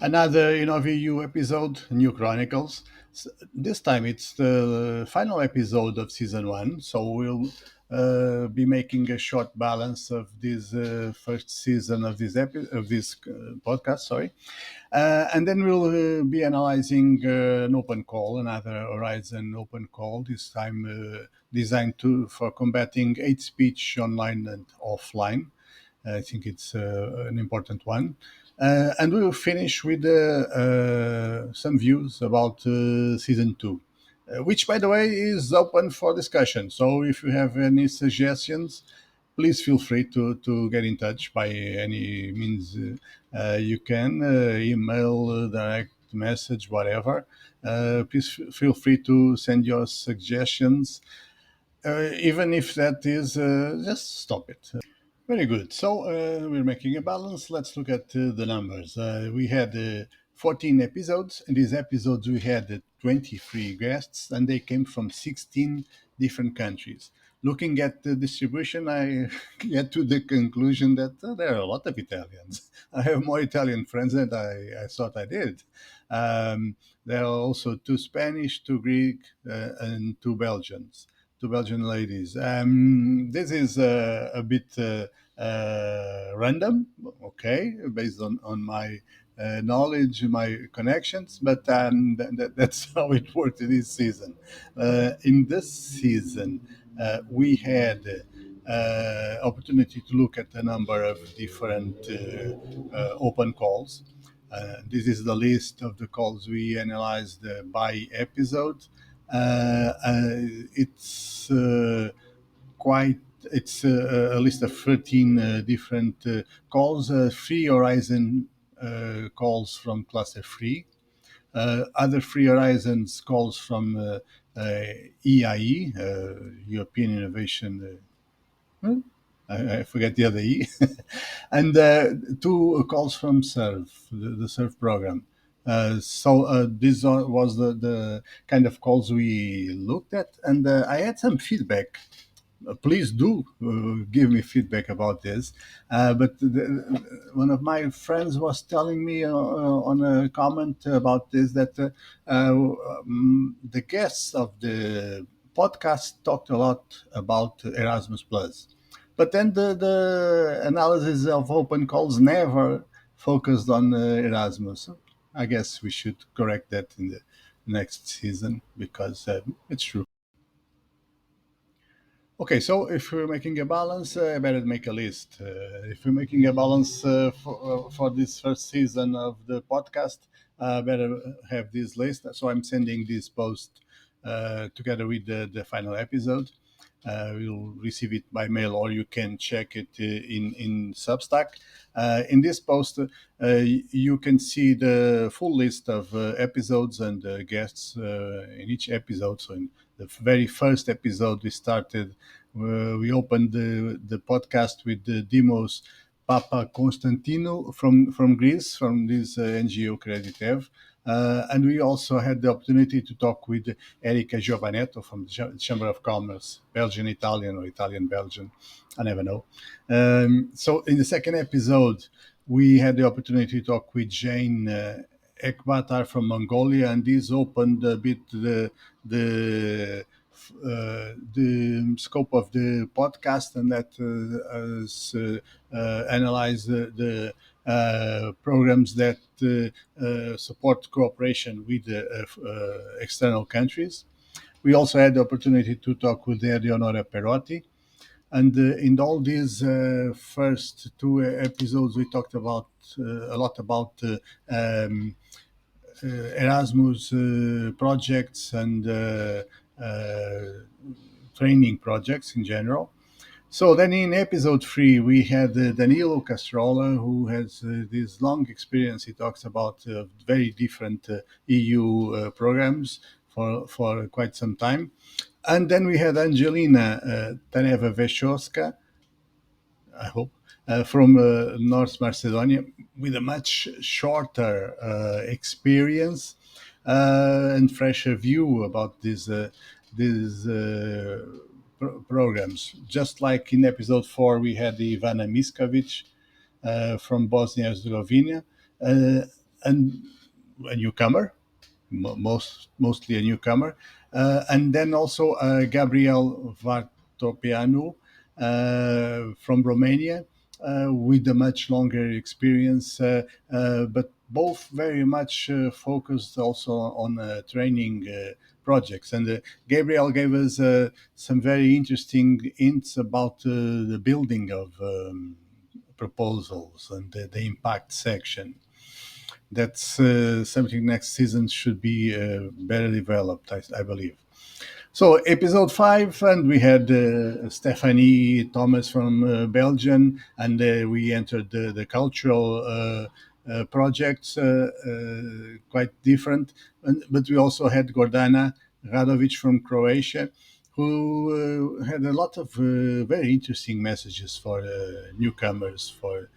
Another InnovEU episode, New Chronicles. This time it's the final episode of season one, so we'll be making a short balance of this first season of this podcast. Sorry, and then we'll be analyzing an open call, another Horizon open call. This time designed for combating hate speech online and offline. I think it's an important one. And we will finish with some views about season two, which, by the way, is open for discussion. So if you have any suggestions, please feel free to get in touch by any means you can, email, direct message, whatever. Please feel free to send your suggestions, even if that is just stop it. Very good. So we're making a balance. Let's look at the numbers. We had 14 episodes. In these episodes, we had 23 guests, and they came from 16 different countries. Looking at the distribution, I get to the conclusion that there are a lot of Italians. I have more Italian friends than I thought I did. There are also two Spanish, two Greek, and two Belgians. Two Belgian ladies. This is a bit random, okay, based on my knowledge, my connections, but that's how it worked this season. In this season, we had opportunity to look at a number of different open calls. This is the list of the calls we analyzed by episode. It's quite it's a list of 13 different calls, free Horizon calls from cluster free, other free Horizons calls from EIE, European Innovation. Hmm? I forget the other E, and two calls from SERV, the SERV program. So this was the kind of calls we looked at, and I had some feedback. Please do give me feedback about this. One of my friends was telling me on a comment about this that the guests of the podcast talked a lot about Erasmus Plus, but then the analysis of open calls never focused on Erasmus. I guess we should correct that in the next season because it's true. Okay, so if we're making a balance, I better make a list. If we're making a balance for this first season of the podcast, better have this list. So I'm sending this post together with the final episode. You'll receive it by mail, or you can check it in Substack. In this post, you can see the full list of episodes and guests in each episode. So in the very first episode, we opened the podcast with Dimos Papa Constantino from Greece, from this NGO Creditev. And we also had the opportunity to talk with Erika Giovanetto from the Chamber of Commerce, Belgian Italian or Italian Belgian, I never know. So in the second episode, we had the opportunity to talk with Jane Ekbatar from Mongolia, and this opened a bit the scope of the podcast, and that has analyzed the programs that support cooperation with external countries. We also had the opportunity to talk with Eleonora Perotti. And in all these first two episodes, we talked about a lot about um, Erasmus projects and training projects in general. So then in episode three, we had Danilo Castrola, who has this long experience. He talks about very different EU programs for quite some time. And then we had Angelina Taneva Veshoska, I hope, from North Macedonia, with a much shorter experience and fresher view about these programs. Just like in episode four, we had Ivana Miskovic from Bosnia and Herzegovina. Uh, and a newcomer, mostly a newcomer, and then also Gabriel Vartopianu from Romania, with a much longer experience, but both very much focused also on training projects. And Gabriel gave us some very interesting hints about the building of proposals and the impact section. That's something next season should be better developed, I believe. So episode 5, and we had Stephanie Thomas from Belgium, and we entered the cultural projects, quite different. But we also had Gordana Radovic from Croatia, who had a lot of very interesting messages for newcomers, for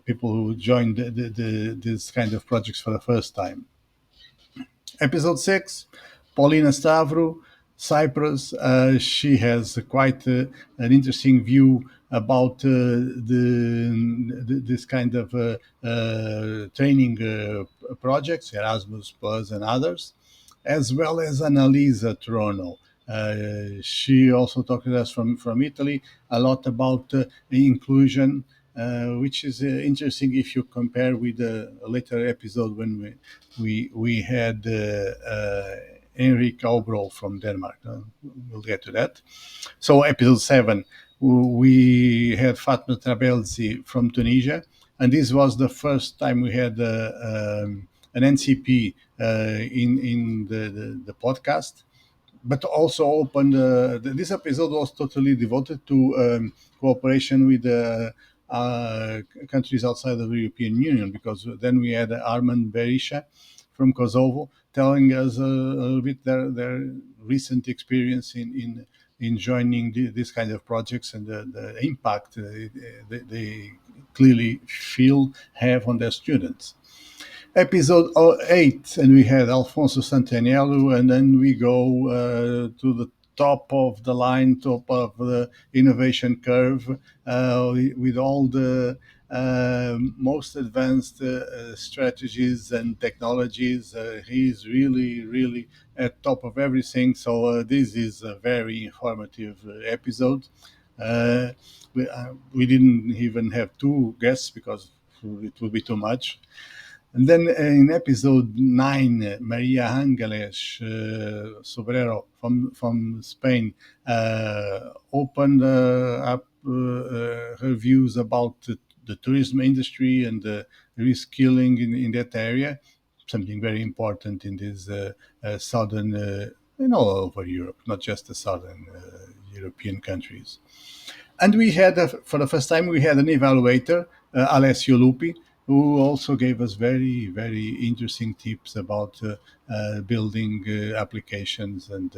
people who joined this kind of projects for the first time. Episode 6, Paulina Stavru, Cyprus. She has quite an interesting view about this kind of training projects, Erasmus Plus and others, as well as Annalisa Trono. She also talked to us from Italy a lot about inclusion, which is interesting if you compare with a later episode when we had Henrik Aubro from Denmark. We'll get to that. So episode 7, we had Fatma Trabelsi from Tunisia, and this was the first time we had an NCP in the podcast, but also opened. This episode was totally devoted to cooperation with countries outside of the European Union, because then we had Armand Berisha from Kosovo telling us a little bit their recent experience in joining this kind of projects and the impact they clearly feel have on their students. Episode 8, and we had Alfonso Santaniello, and then we go to the top of the line, top of the innovation curve, with all the most advanced strategies and technologies. He's really at top of everything. So this is a very informative episode. We didn't even have two guests because it would be too much. And then in episode 9, Maria Angeles Sobrero from Spain opened up her views about the tourism industry and the reskilling in that area, something very important in this southern, all over Europe, not just the southern European countries. And we had, for the first time, we had an evaluator, Alessio Lupi, who also gave us very interesting tips about building applications and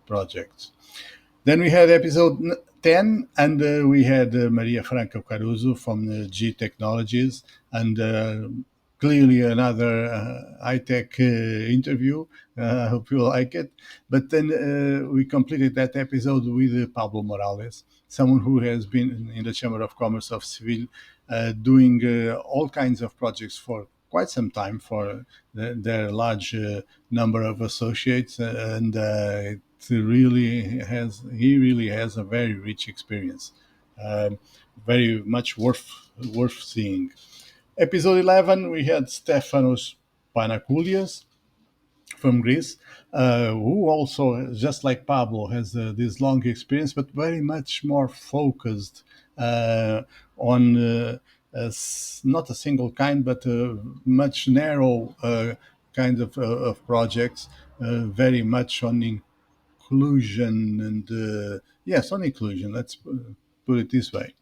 projects. Then we had episode 10, and we had Maria Franca Caruso from G Technologies, and clearly another high-tech interview. I hope you like it. But then we completed that episode with Pablo Morales, someone who has been in the Chamber of Commerce of Seville, doing all kinds of projects for quite some time for their large number of associates, and he really has a very rich experience, very much worth seeing. Episode 11, we had Stefanos Panakoulias from Greece, who also, just like Pablo, has this long experience, but very much more focused on not a single kind, but a much narrow kind of projects, very much on inclusion and yes, on inclusion. Let's put it this way.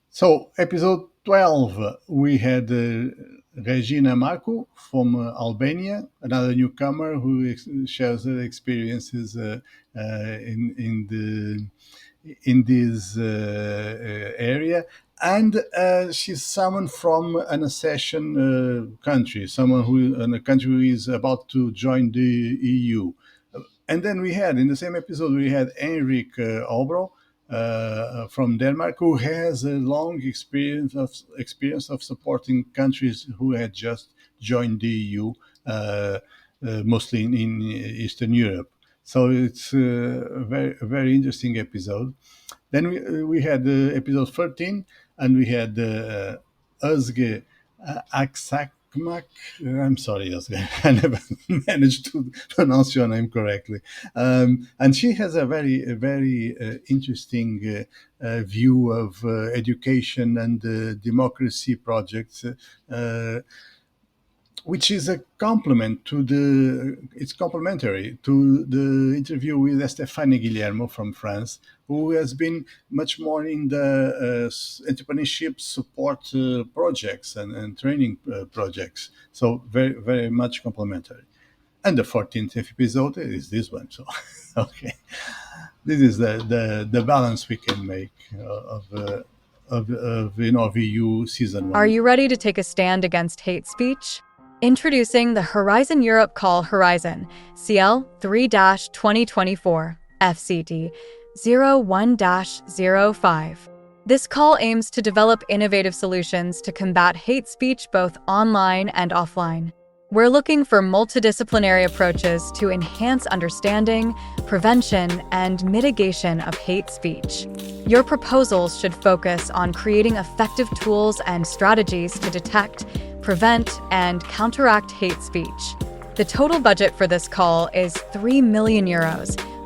So, episode 12, we had Regina Marco from Albania, another newcomer who shares her experiences in this area. And she's someone from an accession country, someone who in a country who is about to join the EU. And then we had, in the same episode, we had Henrik Obro, from Denmark, who has a long experience of supporting countries who had just joined the EU, mostly in Eastern Europe. So it's a very interesting episode. Then we had episode 13, and we had Özge Aksakmak. I'm sorry, Özge. I never managed to pronounce your name correctly. And she has a very interesting view of education and democracy projects. Which is a complement to the it's complementary to the interview with Estefania Guillermo from France, who has been much more in the entrepreneurship support projects and training projects. So very much complementary. And the 14th episode is this one. So okay, this is the balance we can make of VU season Are one. you ready to take a stand against hate speech? Introducing the Horizon Europe Call Horizon CL 3 2024 FCT 01 05. This call aims to develop innovative solutions to combat hate speech both online and offline. We're looking for multidisciplinary approaches to enhance understanding, prevention, and mitigation of hate speech. Your proposals should focus on creating effective tools and strategies to detect, prevent, and counteract hate speech. The total budget for this call is €3 million,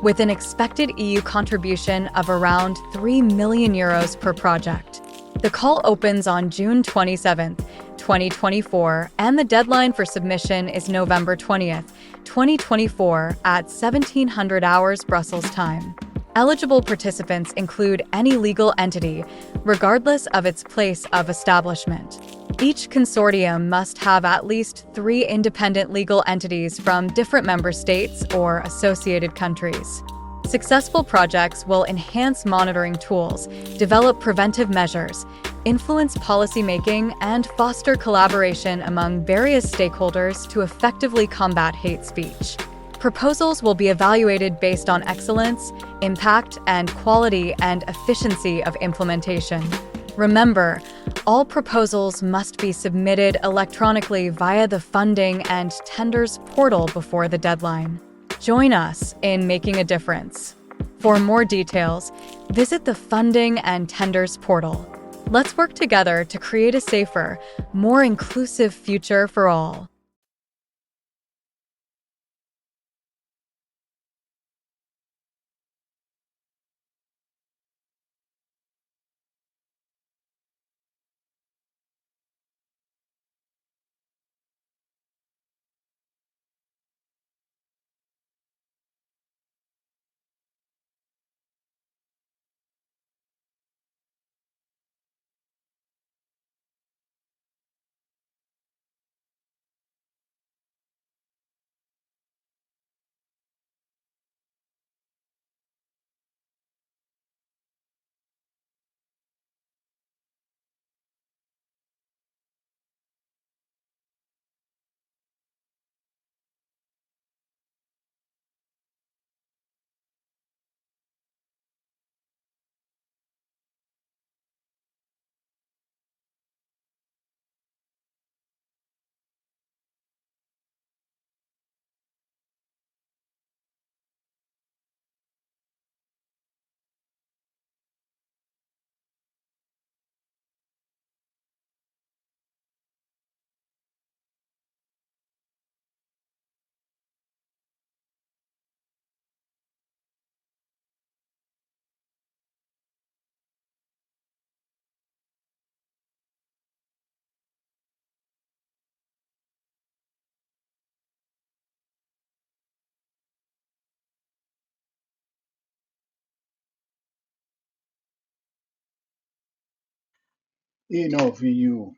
with an expected EU contribution of around €3 million per project. The call opens on June 27th, 2024, and the deadline for submission is November 20th, 2024 at 1700 hours Brussels time. Eligible participants include any legal entity, regardless of its place of establishment. Each consortium must have at least 3 independent legal entities from different member states or associated countries. Successful projects will enhance monitoring tools, develop preventive measures, influence policymaking, and foster collaboration among various stakeholders to effectively combat hate speech. Proposals will be evaluated based on excellence, impact, and quality and efficiency of implementation. Remember, all proposals must be submitted electronically via the Funding and Tenders portal before the deadline. Join us in making a difference. For more details, visit the Funding and Tenders portal. Let's work together to create a safer, more inclusive future for all. InnovEU,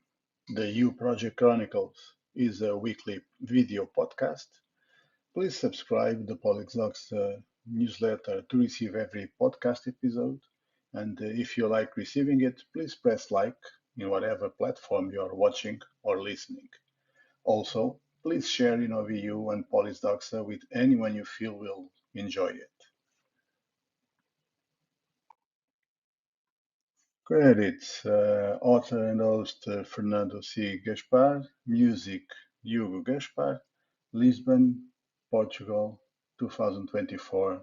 the U Project Chronicles, is a weekly video podcast. Please subscribe the Polixox newsletter to receive every podcast episode. And if you like receiving it, please press like in whatever platform you are watching or listening. Also, please share InnovEU and Polisdoxa with anyone you feel will enjoy it. Credits: author and host Fernando C. Gaspar, music Hugo Gaspar, Lisbon, Portugal, 2024.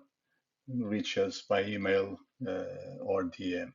Reach us by email or DM.